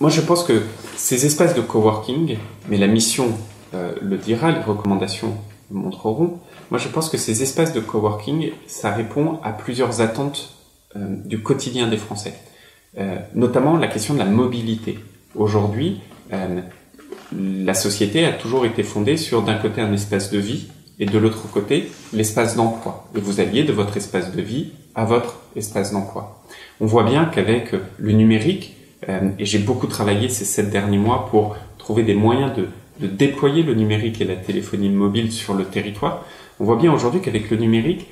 Moi, je pense que ces espaces de coworking, mais la mission le dira, les recommandations le montreront. Moi, je pense que ces espaces de coworking, ça répond à plusieurs attentes du quotidien des Français. Notamment la question de la mobilité. Aujourd'hui, la société a toujours été fondée sur d'un côté un espace de vie et de l'autre côté l'espace d'emploi. Et vous alliez de votre espace de vie à votre espace d'emploi. On voit bien qu'avec le numérique, et j'ai beaucoup travaillé ces 7 derniers mois pour trouver des moyens de déployer le numérique et la téléphonie mobile sur le territoire. On voit bien aujourd'hui qu'avec le numérique,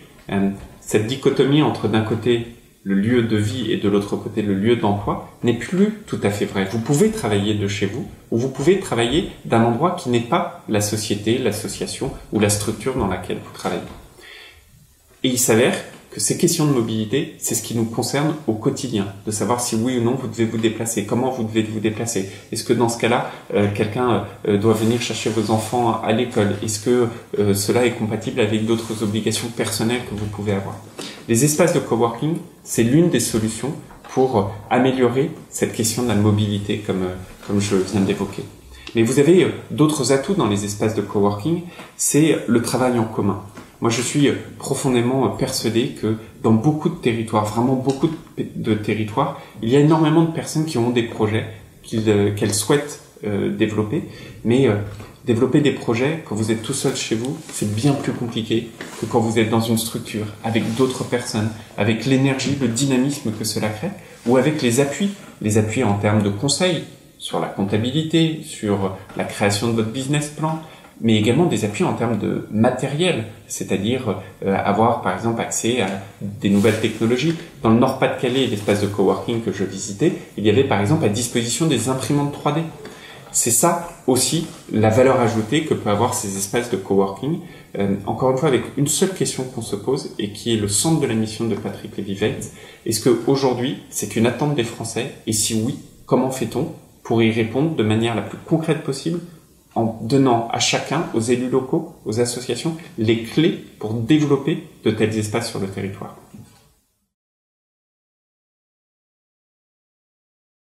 cette dichotomie entre d'un côté le lieu de vie et de l'autre côté le lieu d'emploi n'est plus tout à fait vrai. Vous pouvez travailler de chez vous ou vous pouvez travailler d'un endroit qui n'est pas la société, l'association ou la structure dans laquelle vous travaillez. Et il s'avère que ces questions de mobilité, c'est ce qui nous concerne au quotidien, de savoir si oui ou non vous devez vous déplacer, comment vous devez vous déplacer. Est-ce que dans ce cas-là, quelqu'un doit venir chercher vos enfants à l'école? Est-ce que cela est compatible avec d'autres obligations personnelles que vous pouvez avoir? Les espaces de coworking, c'est l'une des solutions pour améliorer cette question de la mobilité, comme je viens d'évoquer. Mais vous avez d'autres atouts dans les espaces de coworking, c'est le travail en commun. Moi, je suis profondément persuadé que dans beaucoup de territoires, vraiment beaucoup de territoires, il y a énormément de personnes qui ont des projets qu'elles souhaitent développer, mais développer des projets quand vous êtes tout seul chez vous, c'est bien plus compliqué que quand vous êtes dans une structure, avec d'autres personnes, avec l'énergie, le dynamisme que cela crée, ou avec les appuis en termes de conseils sur la comptabilité, sur la création de votre business plan, mais également des appuis en termes de matériel, c'est-à-dire avoir par exemple accès à des nouvelles technologies. Dans le Nord-Pas-de-Calais, l'espace de coworking que je visitais, il y avait par exemple à disposition des imprimantes 3D. C'est ça aussi la valeur ajoutée que peut avoir ces espaces de coworking. Encore une fois, avec une seule question qu'on se pose et qui est le centre de la mission de Patrick Lévy-Weitz. Est-ce qu'aujourd'hui, c'est une attente des Français? Et si oui, comment fait-on pour y répondre de manière la plus concrète possible en donnant à chacun, aux élus locaux, aux associations, les clés pour développer de tels espaces sur le territoire?